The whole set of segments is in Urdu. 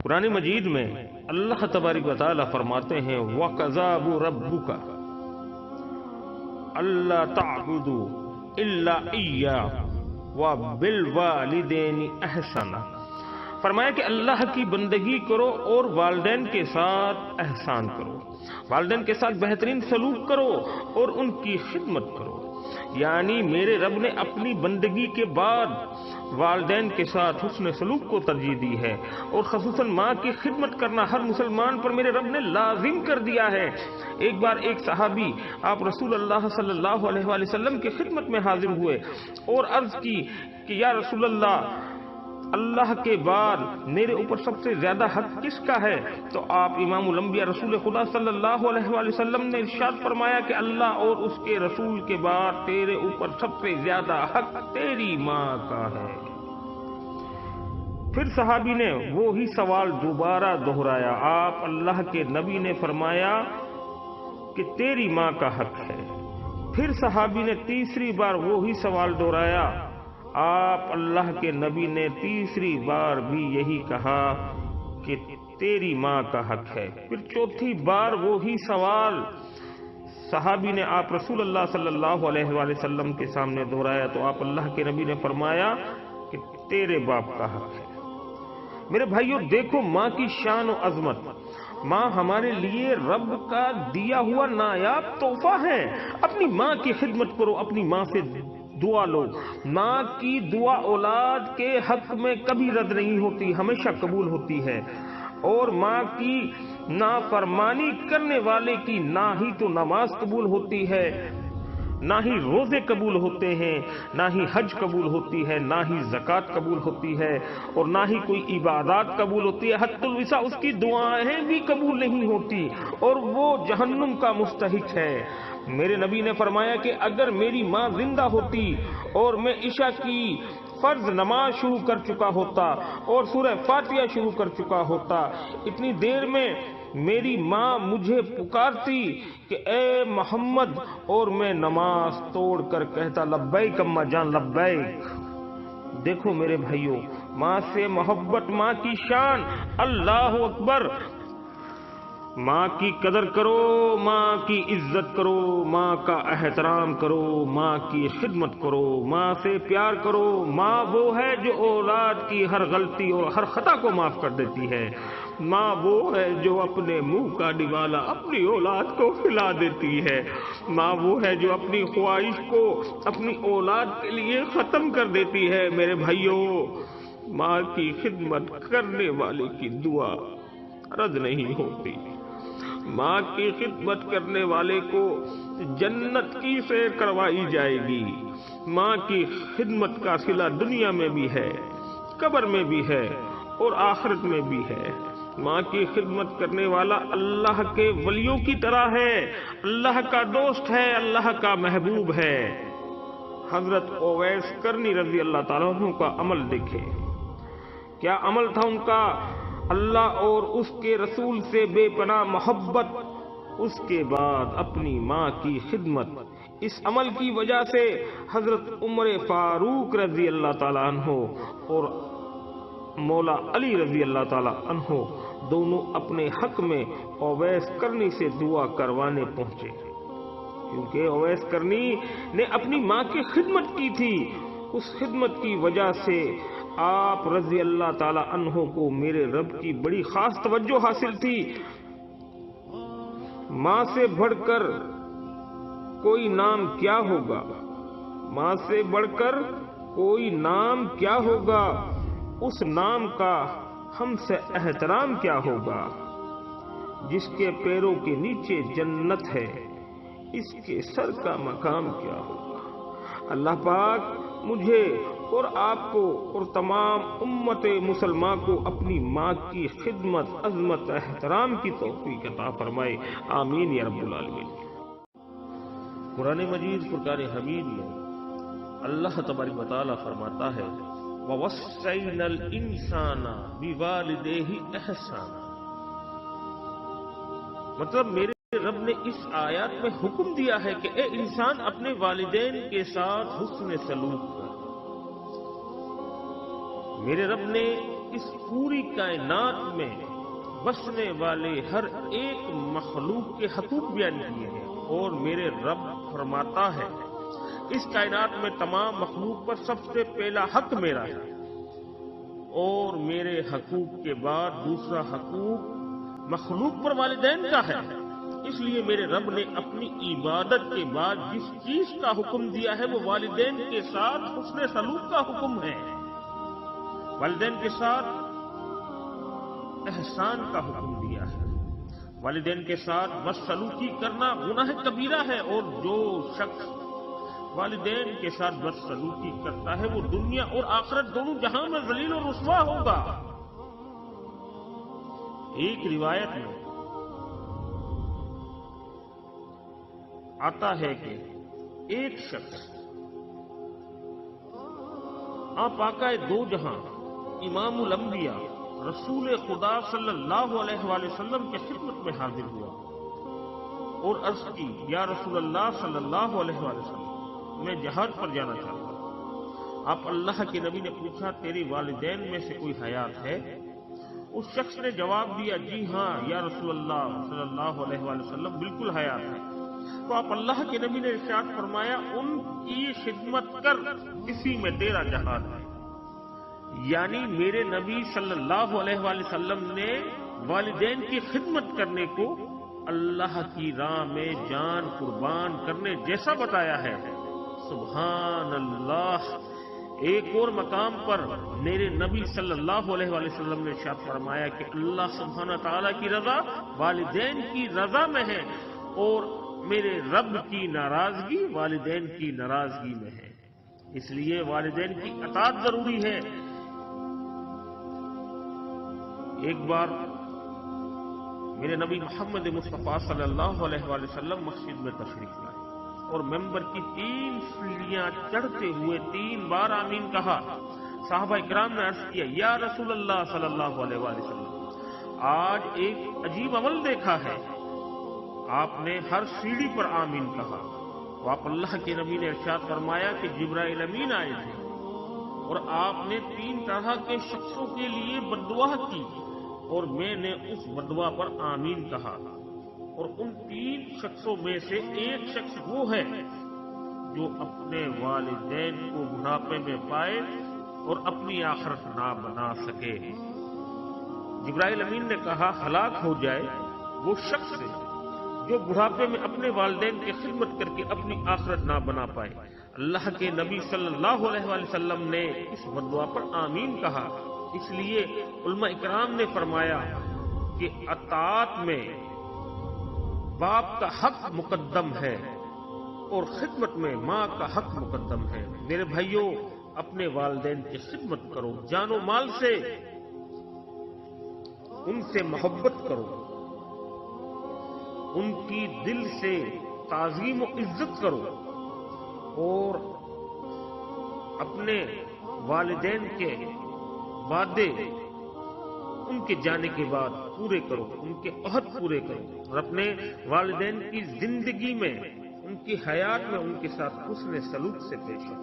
قرآن مجید میں اللہ تبارک و تعالی فرماتے ہیں وَقَضَىٰ رَبُّكَ أَلَّا تَعْبُدُوا إِلَّا إِيَّاهُ وَبِالْوَالِدَيْنِ إِحْسَانًا، فرمایا کہ اللہ کی بندگی کرو اور والدین کے ساتھ احسان کرو، والدین کے ساتھ بہترین سلوک کرو اور ان کی خدمت کرو۔ یعنی میرے رب نے اپنی بندگی کے بعد والدین کے ساتھ حسن سلوک کو ترجیح دی ہے، اور خصوصاً ماں کی خدمت کرنا ہر مسلمان پر میرے رب نے لازم کر دیا ہے۔ ایک بار ایک صحابی آپ رسول اللہ صلی اللہ علیہ وآلہ وسلم کی خدمت میں حاضر ہوئے اور عرض کی کہ یا رسول اللہ کے بعد میرے اوپر سب سے زیادہ حق کس کا ہے؟ تو آپ امام الانبیاء رسول خدا صلی اللہ علیہ وآلہ وسلم نے ارشاد فرمایا کہ اللہ اور اس کے رسول کے بعد تیرے اوپر سب سے زیادہ حق تیری ماں کا ہے۔ پھر صحابی نے وہی سوال دوبارہ دہرایا، آپ اللہ کے نبی نے فرمایا کہ تیری ماں کا حق ہے۔ پھر صحابی نے تیسری بار وہی سوال دہرایا، آپ اللہ کے نبی نے تیسری بار بھی یہی کہا کہ تیری ماں کا حق ہے۔ پھر چوتھی بار وہی سوال صحابی نے آپ رسول اللہ صلی اللہ علیہ وآلہ وسلم کے سامنے دہرایا تو آپ اللہ کے نبی نے فرمایا کہ تیرے باپ کا حق ہے۔ میرے بھائیوں دیکھو ماں کی شان و عظمت، ماں ہمارے لیے رب کا دیا ہوا نایاب تحفہ ہے۔ اپنی ماں کی خدمت کرو، اپنی ماں سے دعا لو۔ ماں کی دعا اولاد کے حق میں کبھی رد نہیں ہوتی، ہمیشہ قبول ہوتی ہے، اور ماں کی نافرمانی کرنے والے کی نہ ہی تو نماز قبول ہوتی ہے، نہ ہی روزے قبول ہوتے ہیں، نہ ہی حج قبول ہوتی ہے، نہ ہی زکوٰۃ قبول ہوتی ہے، اور نہ ہی کوئی عبادات قبول ہوتی ہے۔ حتی الوصا اس کی دعائیں بھی قبول نہیں ہوتی اور وہ جہنم کا مستحق ہے۔ میرے نبی نے فرمایا کہ اگر میری ماں زندہ ہوتی اور میں عشاء کی فرض نماز شروع کر چکا ہوتا اور سورہ فاتحہ شروع کر چکا ہوتا، اتنی دیر میں میری ماں مجھے پکارتی کہ اے محمد، اور میں نماز توڑ کر کہتا لبیک اماں جان لبیک۔ دیکھو میرے بھائیوں، ماں سے محبت، ماں کی شان، اللہ اکبر۔ ماں کی قدر کرو، ماں کی عزت کرو، ماں کا احترام کرو، ماں کی خدمت کرو، ماں سے پیار کرو۔ ماں وہ ہے جو اولاد کی ہر غلطی اور ہر خطا کو معاف کر دیتی ہے۔ ماں وہ ہے جو اپنے منہ کا نوالا اپنی اولاد کو کھلا دیتی ہے۔ ماں وہ ہے جو اپنی خواہش کو اپنی اولاد کے لیے ختم کر دیتی ہے۔ میرے بھائیوں، ماں کی خدمت کرنے والے کی دعا رد نہیں ہوتی۔ ماں کی خدمت کرنے والے کو جنت کی سیر کروائی جائے گی۔ ماں کی خدمت کا صلہ دنیا میں بھی ہے، قبر میں بھی ہے اور آخرت میں بھی ہے۔ ماں کی خدمت کرنے والا اللہ کے ولیوں کی طرح ہے، اللہ کا دوست ہے، اللہ کا محبوب ہے۔ حضرت اویس کرنی رضی اللہ تعالیٰ عنہ کا عمل دیکھے، کیا عمل تھا ان کا! اللہ اور اس کے رسول سے بے پناہ محبت، اس کے بعد اپنی ماں کی خدمت۔ اس عمل کی وجہ سے حضرت عمر فاروق رضی اللہ تعالیٰ عنہ اور مولا علی رضی اللہ تعالیٰ عنہ دونوں اپنے حق میں اویس کرنی سے دعا کروانے پہنچے، کیونکہ اویس کرنی نے اپنی ماں کی خدمت کی تھی۔ اس خدمت کی وجہ سے آپ رضی اللہ تعالی عنہ کو میرے رب کی بڑی خاص توجہ حاصل تھی۔ ماں سے بڑھ کر کوئی نام کیا ہوگا، ماں سے بڑھ کر کوئی نام کیا ہوگا، اس نام کا ہم سے احترام کیا ہوگا۔ جس کے پیروں کے نیچے جنت ہے، اس کے سر کا مقام کیا ہوگا۔ اللہ پاک مجھے اور آپ کو اور تمام امت مسلمان کو اپنی ماں کی خدمت، عظمت، احترام کی توفیق عطا فرمائے، آمین یا رب العالمین۔ قرآن مجید فرقان حمید میں اللہ تبارک و تعالیٰ فرماتا ہے وَوَصَّيْنَا الْإِنسَانَ بِوَالِدَيْهِ إِحْسَانًا، مطلب میرے رب نے اس آیات میں حکم دیا ہے کہ اے انسان اپنے والدین کے ساتھ حسن سلوک کر۔ میرے رب نے اس پوری کائنات میں بسنے والے ہر ایک مخلوق کے حقوق بیان کیے ہیں، اور میرے رب فرماتا ہے اس کائنات میں تمام مخلوق پر سب سے پہلا حق میرا ہے، اور میرے حقوق کے بعد دوسرا حقوق مخلوق پر والدین کا ہے۔ اس لیے میرے رب نے اپنی عبادت کے بعد جس چیز کا حکم دیا ہے وہ والدین کے ساتھ حسن سلوک کا حکم ہے، والدین کے ساتھ احسان کا حکم دیا ہے۔ والدین کے ساتھ بدسلوکی کرنا گناہ کبیرہ ہے، اور جو شخص والدین کے ساتھ بدسلوکی کرتا ہے وہ دنیا اور آخرت دونوں جہاں میں ذلیل اور رسوا ہوگا۔ ایک روایت میں آتا ہے کہ ایک شخص آپ آقا دو جہاں امام الانبیاء رسول خدا صلی اللہ علیہ وآلہ وسلم کی خدمت میں حاضر ہوا اور عرض کی، یا رسول اللہ صلی اللہ علیہ وآلہ وسلم، میں جہاد پر جانا چاہتا ہوں۔ آپ اللہ کے نبی نے پوچھا، تیرے والدین میں سے کوئی حیات ہے؟ اس شخص نے جواب دیا، جی ہاں یا رسول اللہ صلی اللہ علیہ وآلہ وسلم، بالکل حیات ہے۔ تو آپ اللہ کے نبی نے ارشاد فرمایا، ان کی خدمت کر، اسی میں تیرا جہاد ہے۔ یعنی میرے نبی صلی اللہ علیہ وآلہ وسلم نے والدین کی خدمت کرنے کو اللہ کی راہ میں جان قربان کرنے جیسا بتایا ہے۔ سبحان اللہ۔ ایک اور مقام پر میرے نبی صلی اللہ علیہ وآلہ وسلم نے ارشاد فرمایا کہ اللہ سبحانہ تعالیٰ کی رضا والدین کی رضا میں ہے، اور میرے رب کی ناراضگی والدین کی ناراضگی میں ہے، اس لیے والدین کی اطاعت ضروری ہے۔ ایک بار میرے نبی محمد مصطفیٰ صلی اللہ علیہ وآلہ وسلم مسجد میں تشریف لائے اور ممبر کی 3 سیڑھیاں چڑھتے ہوئے 3 بار آمین کہا۔ صحابہ اکرام نے عرض کیا، یا رسول اللہ صلی اللہ علیہ وآلہ وسلم، آج ایک عجیب عمل دیکھا ہے۔ آپ نے ہر سیڑھی پر آمین کہا، تو آپ اللہ کے نبی نے ارشاد فرمایا کہ جبرائیل امین آئے تھے اور آپ نے 3 طرح کے شخصوں کے لیے بددعا کی، اور میں نے اس بددعا پر آمین کہا، اور ان 3 شخصوں میں سے ایک شخص وہ ہے جو اپنے والدین کو بڑھاپے میں پائے اور اپنی آخرت نہ بنا سکے۔ جبرائیل امین نے کہا، ہلاک ہو جائے وہ شخص جو بڑھاپے میں اپنے والدین کی خدمت کر کے اپنی آخرت نہ بنا پائے۔ اللہ کے نبی صلی اللہ علیہ وآلہ وسلم نے اس بددعا پر آمین کہا۔ اس لیے علماء اکرام نے فرمایا کہ اطاعت میں باپ کا حق مقدم ہے اور خدمت میں ماں کا حق مقدم ہے۔ میرے بھائیوں، اپنے والدین کی خدمت کرو، جان و مال سے ان سے محبت کرو، ان کی دل سے تعظیم و عزت کرو، اور اپنے والدین کے وعدے ان کے جانے کے بعد پورے کرو، ان کے عہد پورے کرو، اور اپنے والدین کی زندگی میں، ان کی حیات میں ان کے ساتھ حسن سلوک سے پیش آؤ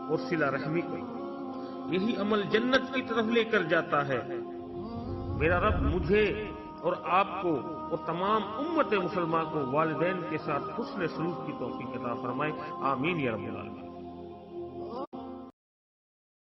اور صلہ رحمی کرو۔ یہی عمل جنت کی طرف لے کر جاتا ہے۔ میرا رب مجھے اور آپ کو اور تمام امت مسلمان کو والدین کے ساتھ حسن سلوک کی توفیق عطا فرمائے، آمین یا رب العالمین۔